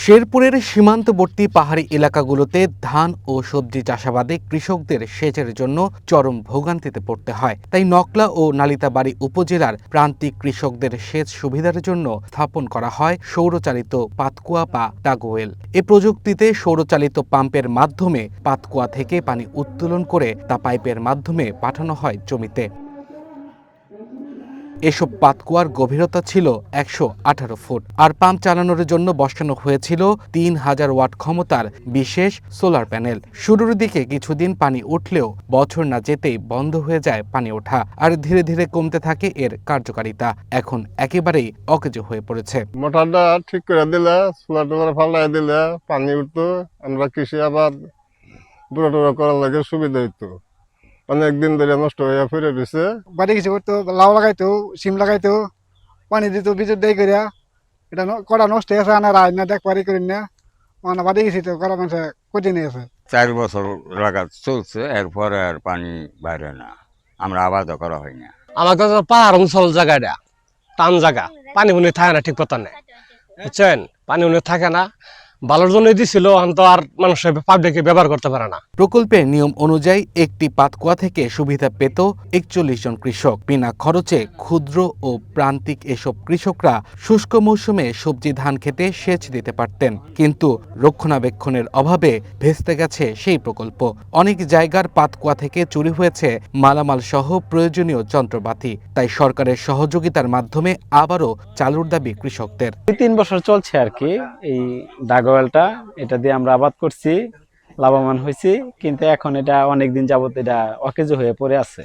শেরপুরের সীমান্তবর্তী পাহাড়ি এলাকাগুলোতে ধান ও সবজি চাষাবাদে কৃষকদের সেচের জন্য চরম ভোগান্তিতে পড়তে হয়। তাই নকলা ও নালিতাবাড়ী উপজেলার প্রান্তিক কৃষকদের সেচ সুবিধার জন্য স্থাপন করা হয় সৌরচালিত পাতকুয়া বা টাগওয়েল। এ প্রযুক্তিতে সৌরচালিত পাম্পের মাধ্যমে পাতকুয়া থেকে পানি উত্তোলন করে তা পাইপের মাধ্যমে পাঠানো হয় জমিতে। এসব পাতকুয়ার গভীরতা ছিল ১১৮ ফুট, আর পাম্প চালানোর জন্য বসানো হয়েছিল ৩,০০০ ওয়াট ক্ষমতার বিশেষ সোলার প্যানেল। শুরুর দিকে কিছুদিন পানি উঠলেও বছর না যেতেই বন্ধ হয়ে যায় পানি ওঠা, আর ধীরে ধীরে কমতে থাকে এর কার্যকারিতা। এখন একেবারেই অকেজো হয়ে পড়েছে। মোটরটা ঠিক করে দিলে, সোলার টোলার ফালাই দিলে পানি উঠতো, আমরা কৃষি আবার বুড়ো টুড়ো করার লাগে সুবিধা হইতো। অনেকদিন ধরে নষ্ট হয়ে ফিরে দিছে। বাড়ি কিছু করতো, লাউ লাগাইতো, সিম লাগাইতো, পানি দিত, বিদ্যুৎ দেয় করিয়া। এটা করা নষ্ট হয়ে আছে, আনার আয় না দেখবারই করি না। মানে বাড়ি গেছি তো করা মানুষ কঠিন হয়ে আছে। 4 বছর লাগাত চলছে, এরপরে আর পানি বাইরে না, আমরা আবাদও করা হয় না। আমার কাছে পাহাড় অঞ্চল জায়গাটা টান জায়গা, পানি উনি থাকে না ঠিক মতো নেই, বুঝছেন? পানি উনি থাকে না, ভালোর জন্য দিছিল, অন্ত আর মানুষ পাবলিকে ব্যবহার করতে পারে না। প্রকল্পের নিয়ম অনুযায়ী একটি পাতকুয়া থেকে সুবিধা পেত ৪১ জন কৃষক। বিনা খরচে ক্ষুদ্র ও প্রান্তিক এসব কৃষকরা শুষ্ক মৌসুমে সবজি ধান খেতে সেচ দিতে পারতেন, কিন্তু রক্ষণাবেক্ষণের অভাবে ভেস্তে গেছে সেই প্রকল্প। অনেক জায়গার পাতকুয়া থেকে চুরি হয়েছে মালামাল সহ প্রয়োজনীয় যন্ত্রপাতি। তাই সরকারের সহযোগিতার মাধ্যমে আবারও চালুর দাবি কৃষকদের। 3 বছর চলছে আর কি এই ডাগওয়েলটা, এটা দিয়ে আমরা আবাদ করছি, লাভবান হয়েছি, কিন্তু এখন এটা অনেকদিন যাবত এটা অকেজো হয়ে পড়ে আছে,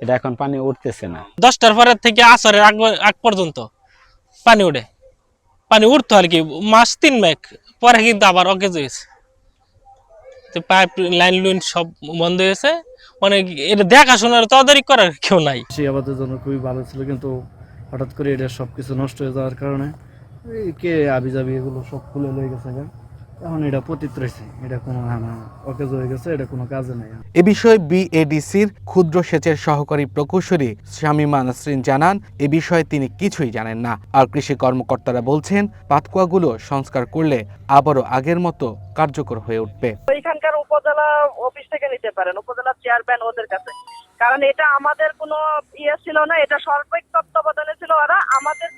এটা এখন পানি উঠতেছে না। 10টার পরে থেকে আসরের আগ পর্যন্ত পানি উঠে, পানি উঠতো আর কি মাস 3 মাস পরে, কিন্তু আবার অকেজো হয়েছে, পাইপ লাইন লুইন সব বন্ধ হয়েছে। অনেক এটা দেখাশোনার তদারকি করার কেউ নাই। সেই আবাদের জন্য খুবই ভালো ছিল, কিন্তু হঠাৎ করে এটা সবকিছু নষ্ট হয়ে যাওয়ার কারণে কে আবিজাবি এগুলো সব খুলে লয়ে গেছে। এখন এটা পতিত রয়েছে, এটা কোনো অকেজ হয়ে গেছে, এটা কোনো কাজে নেই। এ বিষয়ে বিএডিসির ক্ষুদ্র সেচের সহকারী প্রকৌশলী শামীমা নাসরিন জানান, এ বিষয়ে তিনি কিছুই জানেন না। আর কৃষি কর্মকর্তারা বলছেন, পাতকুয়াগুলো সংস্কার করলে আবারও আগের মতো কার্যকর হয়ে উঠবে। এখানকার উপজেলা অফিস থেকে নিতে পারেন, উপজেলা চেয়ারম্যান ওদের কাছে, কারণ এটা আমাদের কোনো ছিল না, এটা সরকারি তত্ত্বাবধানে ছিল। ওরা আমাদের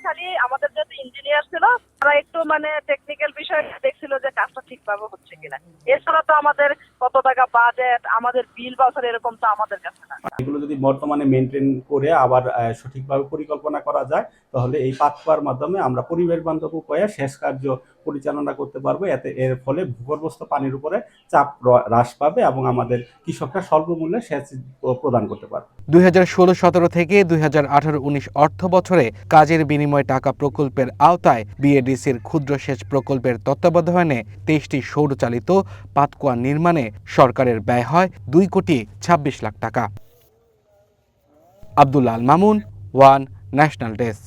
যেহেতু ইঞ্জিনিয়ার ছিল, তারা একটু টেকনিক্যাল বিষয় দেখছিল যে কাজটা ঠিকভাবে হচ্ছে কিনা। এছাড়া তো আমাদের কত টাকা বাজেট, আমাদের বিল বাউচার এরকম তো আমাদের কাছে না। এগুলো যদি বর্তমানে মেনটেন করে আবার সঠিকভাবে পরিকল্পনা করা যায়, তাহলে এই পাতকুয়ার মাধ্যমে আমরা পরিবেশ বান্ধব উপায়ে সেচ কার্য পরিচালনা করতে পারবো। এর ফলে ভূগর্ভস্থ পানির উপরে চাপ হ্রাস পাবে এবং আমাদের কৃষকরা স্বল্প মূল্যে সেচ প্রদান করতে পারবে। 2016-17 থেকে 2018-19 অর্থ বছরে কাজের বিনিময়ে টাকা প্রকল্পের আওতায় বিএডিসির ক্ষুদ্র সেচ প্রকল্পের তত্ত্বাবধানে 23টি সৌরচালিত পাতকুয়া নির্মাণে সরকারের ব্যয় হয় 2,26,00,000 টাকা। Abdul Al Mamun, one national desk.